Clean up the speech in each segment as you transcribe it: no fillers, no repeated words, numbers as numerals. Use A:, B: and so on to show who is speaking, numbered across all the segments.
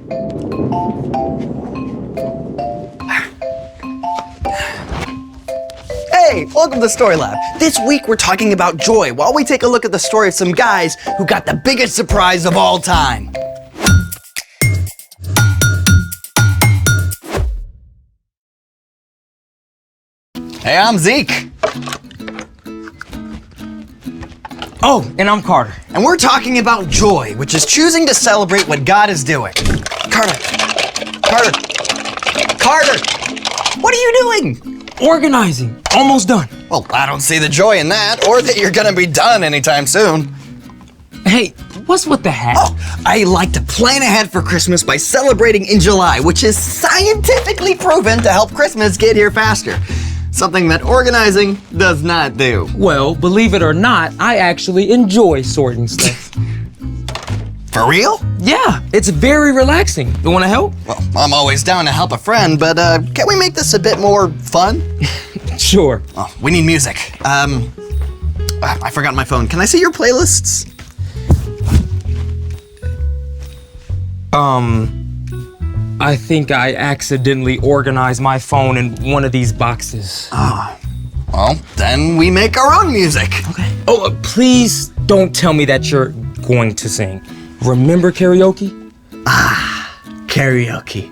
A: Hey, welcome to Story Lab. This week we're talking about joy while we take a look at the story of some guys who got the biggest surprise of all time. Hey, I'm Zeke.
B: Oh, and I'm Carter.
A: And we're talking about joy, which is choosing to celebrate what God is doing. Carter! What are you doing?
B: Organizing. Almost done.
A: Well, I don't see the joy in that, or that you're gonna be done anytime soon.
B: Hey, what's with the hat?
A: Oh, I like to plan ahead for Christmas by celebrating in July, which is scientifically proven to help Christmas get here faster. Something that organizing does not do.
B: Well, believe it or not, I actually enjoy sorting stuff.
A: For real?
B: Yeah, it's very relaxing. You want to help?
A: Well, I'm always down to help a friend, but can we make this a bit more fun?
B: Sure.
A: Oh, we need music. I forgot my phone. Can I see your playlists?
B: I think I accidentally organized my phone in one of these boxes.
A: Well, then we make our own music.
B: Okay. Oh, please don't tell me that you're going to sing. Remember karaoke?
A: Karaoke.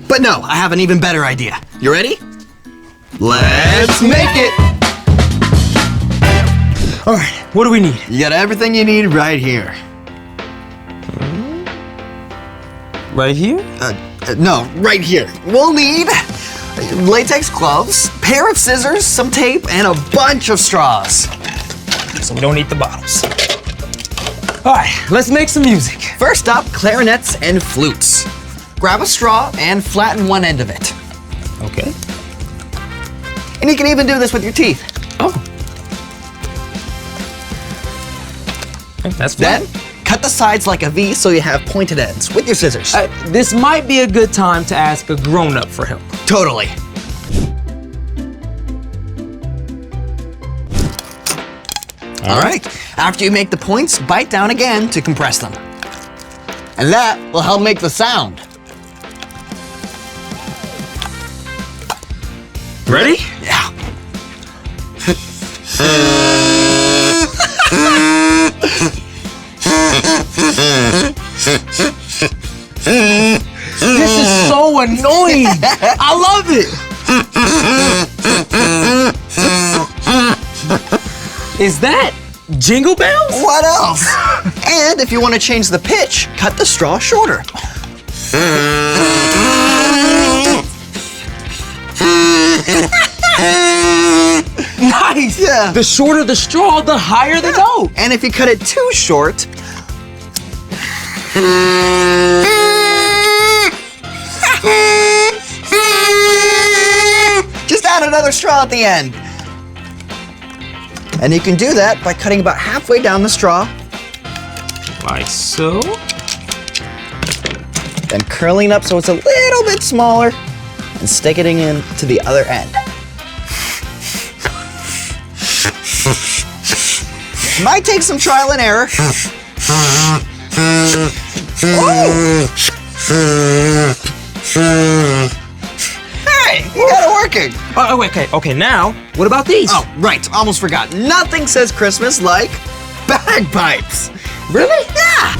A: But no, I have an even better idea. You ready? Let's make it!
B: All right, what do we need?
A: You got everything you need right here.
B: Right here?
A: No, right here. We'll need latex gloves, pair of scissors, some tape, and a bunch of straws.
B: So we don't need the bottles. All right, let's make some music.
A: First up, clarinets and flutes. Grab a straw and flatten one end of it.
B: Okay.
A: And you can even do this with your teeth.
B: Oh. Okay, that's fine.
A: Then, cut the sides like a V so you have pointed ends with your scissors.
B: This might be a good time to ask a grown-up for help.
A: Totally. All right. After you make the points, bite down again to compress them. And that will help make the sound.
B: Ready?
A: Yeah.
B: This is so annoying. I love it. Is that Jingle Bells?
A: What else? And if you want to change the pitch, cut the straw shorter.
B: Nice.
A: Yeah.
B: The shorter the straw, the higher the note.
A: And if you cut it too short, just add another straw at the end. And you can do that by cutting about halfway down the straw,
B: Like so.
A: then curling up so it's a little bit smaller, and sticking it in to the other end. Might take some trial and error. Oh! Hey, you got it working.
B: Oh, okay, now, what about these?
A: Oh, right, almost forgot. Nothing says Christmas like bagpipes.
B: Really?
A: Yeah.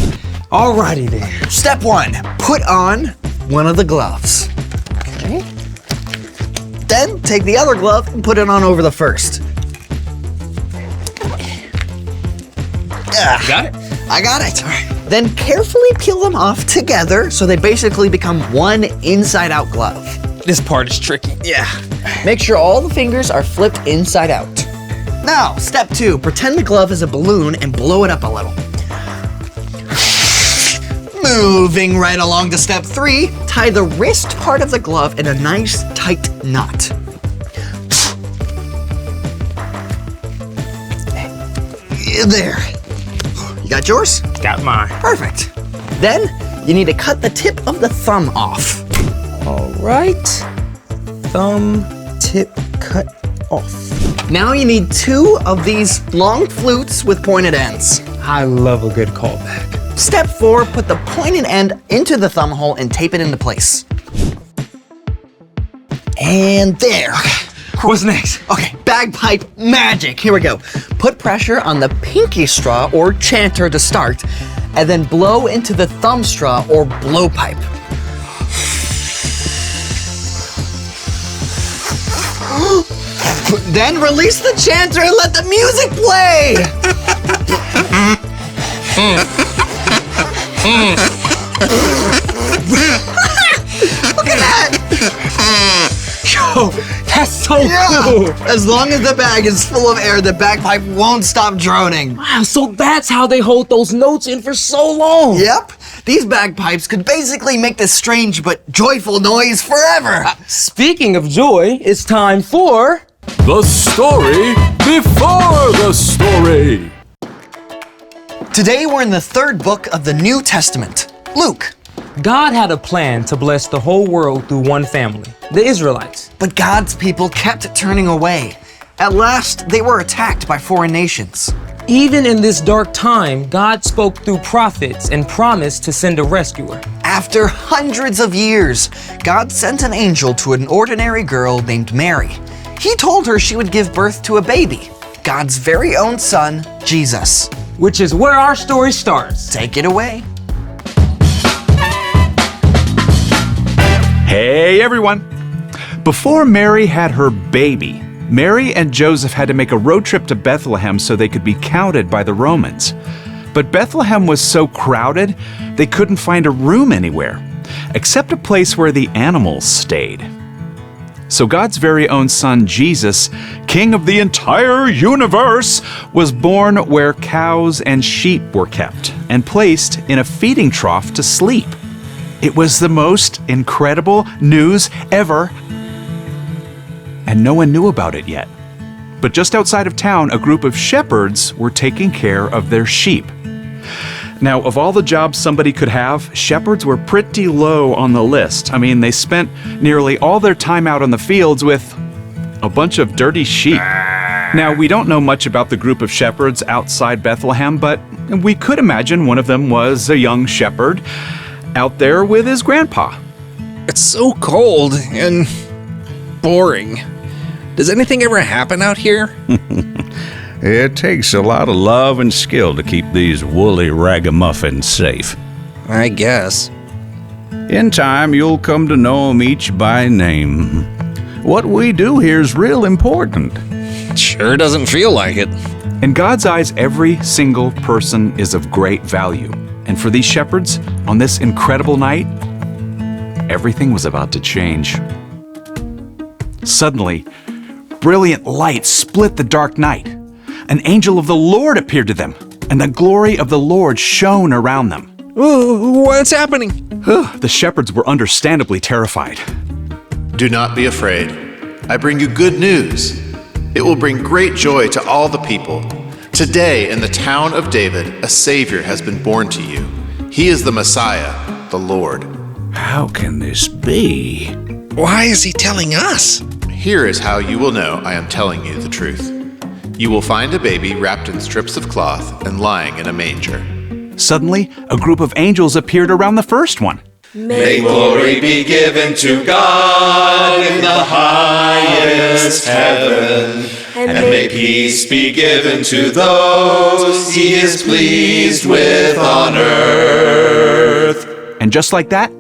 B: Alrighty then.
A: Step 1, put on one of the gloves.
B: Okay.
A: Then take the other glove and put it on over the first.
B: Got it?
A: I got it. All right. Then carefully peel them off together so they basically become one inside-out glove.
B: This part is tricky.
A: Yeah. Make sure all the fingers are flipped inside out. Now, step 2, pretend the glove is a balloon and blow it up a little. Moving right along to step 3, tie the wrist part of the glove in a nice tight knot. There. You got yours?
B: Got mine.
A: Perfect. Then you need to cut the tip of the thumb off.
B: All right. Thumb tip cut off.
A: Now you need 2 of these long flutes with pointed ends.
B: I love a good callback.
A: Step 4, put the pointed end into the thumb hole and tape it into place. And there.
B: What's next?
A: Okay, bagpipe magic. Here we go. Put pressure on the pinky straw or chanter to start, and then blow into the thumb straw or blowpipe. Then release the chanter and let the music play. Look at that.
B: Yo, that's so cool.
A: As long as the bag is full of air, the bagpipe won't stop droning.
B: Wow, so that's how they hold those notes in for so long.
A: Yep. These bagpipes could basically make this strange but joyful noise forever.
B: Speaking of joy, it's time for...
C: The story before the story.
A: Today we're in the 3rd book of the New Testament, Luke.
B: God had a plan to bless the whole world through one family, the Israelites.
A: But God's people kept turning away. At last, they were attacked by foreign nations.
B: Even in this dark time, God spoke through prophets and promised to send a rescuer.
A: After hundreds of years, God sent an angel to an ordinary girl named Mary. He told her she would give birth to a baby, God's very own son, Jesus.
B: Which is where our story starts.
A: Take it away.
D: Hey everyone! Before Mary had her baby, Mary and Joseph had to make a road trip to Bethlehem so they could be counted by the Romans. But Bethlehem was so crowded, they couldn't find a room anywhere, except a place where the animals stayed. So God's very own son, Jesus, king of the entire universe, was born where cows and sheep were kept and placed in a feeding trough to sleep. It was the most incredible news ever, and no one knew about it yet. But just outside of town, a group of shepherds were taking care of their sheep. Now, of all the jobs somebody could have, shepherds were pretty low on the list. I mean, they spent nearly all their time out on the fields with a bunch of dirty sheep. Now, we don't know much about the group of shepherds outside Bethlehem, but we could imagine one of them was a young shepherd out there with his grandpa.
E: It's so cold and boring. Does anything ever happen out here?
F: It takes a lot of love and skill to keep these woolly ragamuffins safe.
E: I guess.
F: In time, you'll come to know 'em each by name. What we do here is real important.
E: Sure doesn't feel like it.
D: In God's eyes, every single person is of great value. And for these shepherds, on this incredible night, everything was about to change. Suddenly, brilliant light split the dark night. An angel of the Lord appeared to them, and the glory of the Lord shone around them.
E: Ooh, what's happening?
D: The shepherds were understandably terrified.
G: Do not be afraid. I bring you good news. It will bring great joy to all the people. Today, in the town of David, a Savior has been born to you. He is the Messiah, the Lord.
F: How can this be?
E: Why is he telling us?
G: Here is how you will know I am telling you the truth. You will find a baby wrapped in strips of cloth and lying in a manger.
D: Suddenly, a group of angels appeared around the first one.
H: May glory be given to God in the highest heaven, and may peace be given to those he is pleased with on earth.
D: And just like that,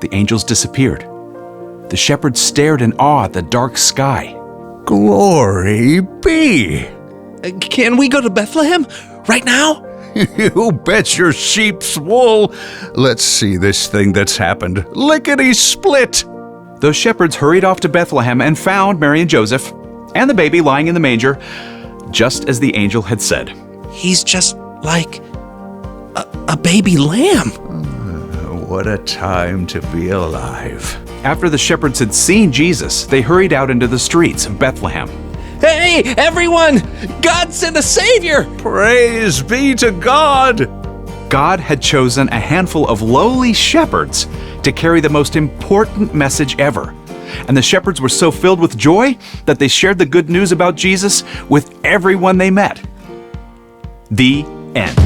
D: the angels disappeared. The shepherds stared in awe at the dark sky.
F: Glory be!
E: Can we go to Bethlehem right now?
F: You bet your sheep's wool. Let's see this thing that's happened. Lickety-split!
D: Those shepherds hurried off to Bethlehem and found Mary and Joseph and the baby lying in the manger, just as the angel had said.
E: He's just like a baby lamb.
F: What a time to be alive.
D: After the shepherds had seen Jesus, they hurried out into the streets of Bethlehem.
E: Hey, everyone! God sent a Savior!
F: Praise be to God!
D: God had chosen a handful of lowly shepherds to carry the most important message ever. And the shepherds were so filled with joy that they shared the good news about Jesus with everyone they met. The end.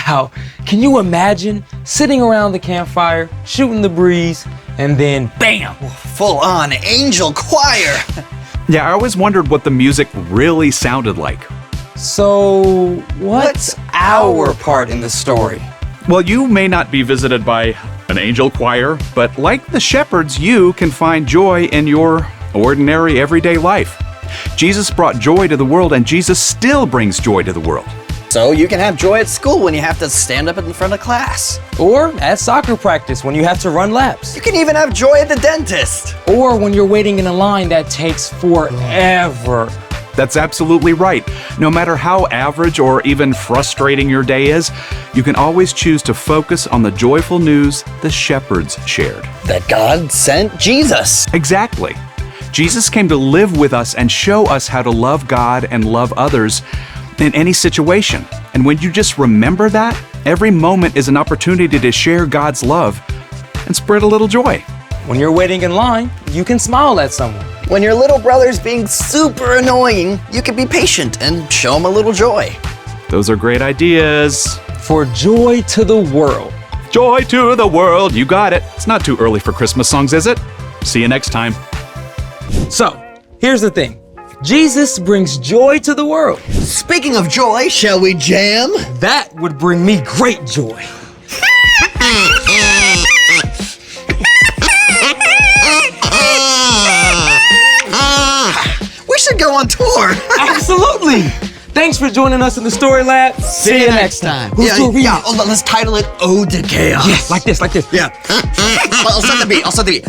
B: Wow, can you imagine sitting around the campfire, shooting the breeze, and then bam!
A: Full-on angel choir.
D: Yeah, I always wondered what the music really sounded like.
B: So, what's our part in the story?
D: Well, you may not be visited by an angel choir, but like the shepherds, you can find joy in your ordinary everyday life. Jesus brought joy to the world, and Jesus still brings joy to the world.
A: So you can have joy at school when you have to stand up in front of class.
B: Or at soccer practice when you have to run laps.
A: You can even have joy at the dentist.
B: Or when you're waiting in a line that takes forever.
D: That's absolutely right. No matter how average or even frustrating your day is, you can always choose to focus on the joyful news the shepherds shared.
A: That God sent Jesus.
D: Exactly. Jesus came to live with us and show us how to love God and love others in any situation. And when you just remember that, every moment is an opportunity to share God's love and spread a little joy.
B: When you're waiting in line, you can smile at someone.
A: When your little brother's being super annoying, you can be patient and show him a little joy.
D: Those are great ideas.
B: For joy to the world.
D: Joy to the world, you got it. It's not too early for Christmas songs, is it? See you next time.
B: So, here's the thing. Jesus brings joy to the world.
A: Speaking of joy, shall we jam?
B: That would bring me great joy.
A: We should go on tour.
B: Absolutely. Thanks for joining us in the Story Lab. See you next time. Who's gonna read it?
A: Oh, let's title it Ode to Chaos.
B: Yes, like this.
A: Yeah. I'll set the beat.